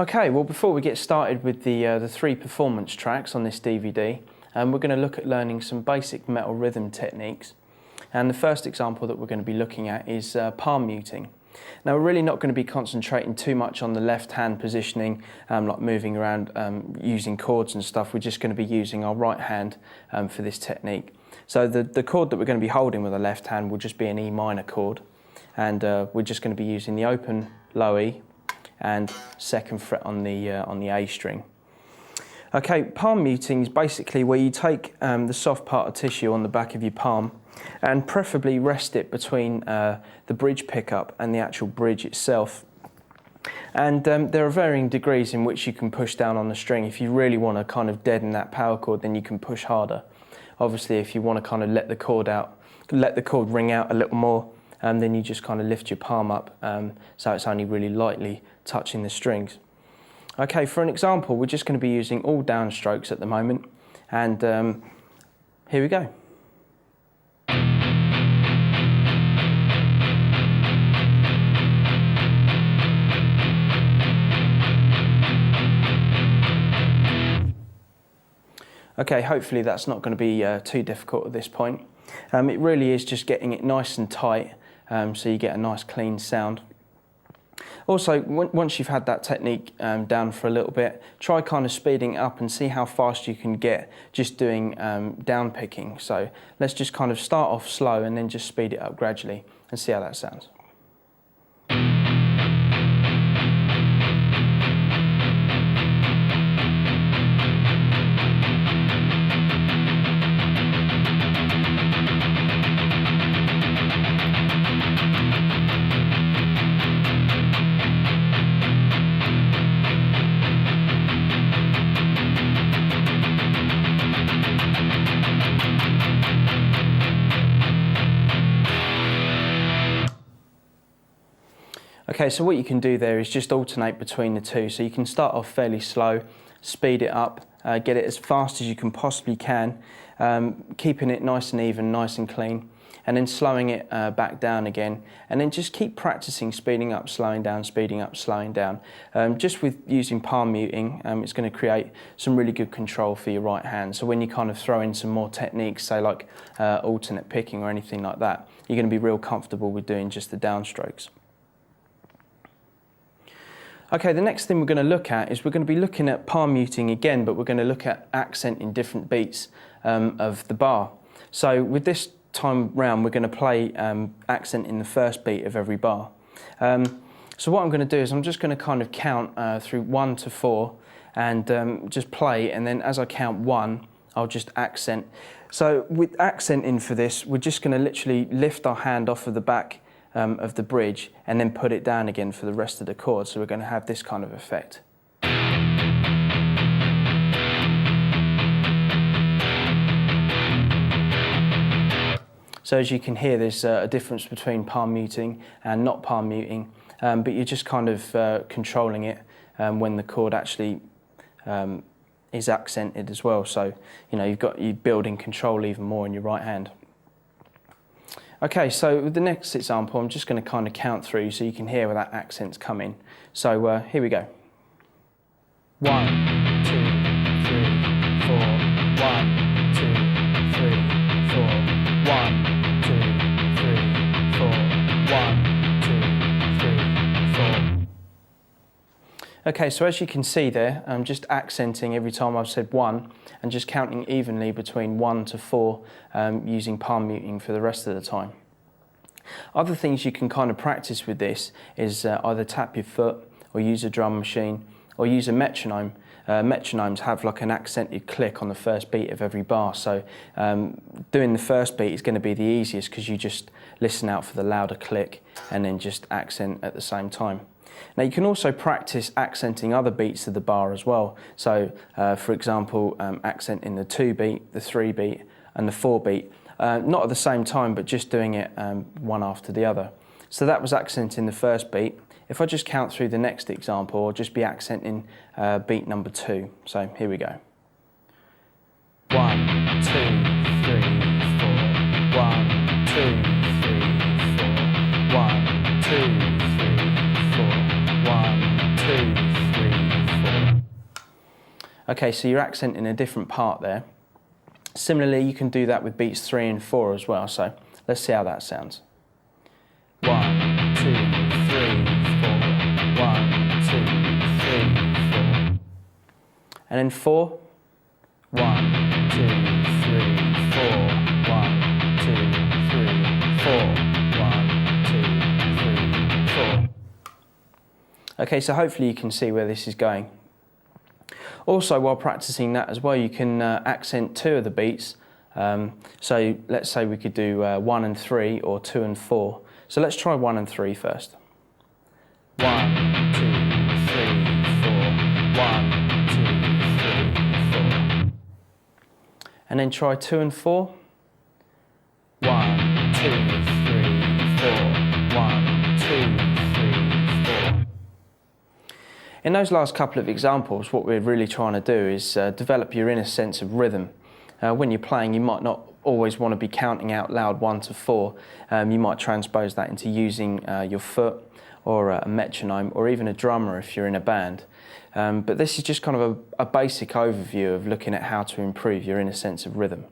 Okay, well before we get started with the 3 performance tracks on this DVD, we're going to look at learning some basic metal rhythm techniques. And the first example that we're going to be looking at is palm muting. Now we're really not going to be concentrating too much on the left hand positioning, like moving around using chords and stuff. We're just going to be using our right hand for this technique. So the chord that we're going to be holding with the left hand will just be an E minor chord, and we're just going to be using the open low E and 2nd fret on the A string. Okay, palm muting is basically where you take the soft part of tissue on the back of your palm and preferably rest it between the bridge pickup and the actual bridge itself. And there are varying degrees in which you can push down on the string. If you really want to kind of deaden that power chord, then you can push harder. Obviously, if you want to kind of let the chord ring out a little more, then you just kind of lift your palm up so it's only really lightly touching the strings. Okay, for an example, we're just going to be using all downstrokes at the moment, and here we go. Okay, hopefully that's not going to be too difficult at this point. It really is just getting it nice and tight so you get a nice clean sound. Also, once you've had that technique down for a little bit, try kind of speeding it up and see how fast you can get just doing down picking. So let's just kind of start off slow and then just speed it up gradually and see how that sounds. Okay, so what you can do there is just alternate between the two. So you can start off fairly slow, speed it up, get it as fast as you can possibly can, keeping it nice and even, nice and clean, and then slowing it back down again. And then just keep practicing speeding up, slowing down, speeding up, slowing down. Just with using palm muting, it's going to create some really good control for your right hand. So when you kind of throw in some more techniques, say like alternate picking or anything like that, you're going to be real comfortable with doing just the downstrokes. Okay, the next thing we're going to look at is we're going to be looking at palm muting again, but we're going to look at accent in different beats of the bar. So with this time round, we're going to play accent in the first beat of every bar. So what I'm going to do is I'm just going to kind of count through 1 to 4 and just play, and then as I count 1, I'll just accent. So with accenting for this, we're just going to literally lift our hand off of the back of the bridge and then put it down again for the rest of the chord. So we're going to have this kind of effect. So as you can hear, there's a difference between palm muting and not palm muting, but you're just kind of controlling it when the chord actually is accented as well. So you're building control even more in your right hand. Okay, so with the next example, I'm just going to kind of count through so you can hear where that accent's coming. So here we go. 1, 2, 3, 4. 1, 2, 3, 4. 1, 2, 3, 4. 1, 2, 3, 4. Okay, so as you can see there, I'm just accenting every time I've said 1 and just counting evenly between 1 to 4 using palm muting for the rest of the time. Other things you can kind of practice with this is either tap your foot or use a drum machine or use a metronome. Metronomes have like an accented click on the first beat of every bar, so doing the first beat is going to be the easiest because you just listen out for the louder click and then just accent at the same time. Now you can also practice accenting other beats of the bar as well. So for example, accenting the 2 beat, the 3 beat and the 4 beat, not at the same time but just doing it one after the other. So that was accenting the first beat. If I just count through the next example, I'll just be accenting beat number 2. So here we go. 1, 2, 3, 4. 1, 2, 3, 4. 1, 2, 3, 4. 1, 2, 3, Okay, so you're accenting a different part there. Similarly, you can do that with beats 3 and 4 as well, so let's see how that sounds. 1, 2, 3, 4. 1, 2, 3, 4. And then 4. 1, 2, 3, 4. 1, 2, 3, 4. 1, 2, 3, 4. Okay, so hopefully you can see where this is going. Also, while practicing that as well, you can accent 2 of the beats. So let's say we could do 1 and 3 or 2 and 4. So let's try 1 and 3 first. 1, 2, 3, 4. 1, 2, 3, 4. And then try 2 and 4. 1, 2, 3, 4. 1, 2, 3, 4. In those last couple of examples, what we're really trying to do is develop your inner sense of rhythm. When you're playing, you might not always want to be counting out loud 1 to 4. You might transpose that into using your foot or a metronome or even a drummer if you're in a band. But this is just kind of a basic overview of looking at how to improve your inner sense of rhythm.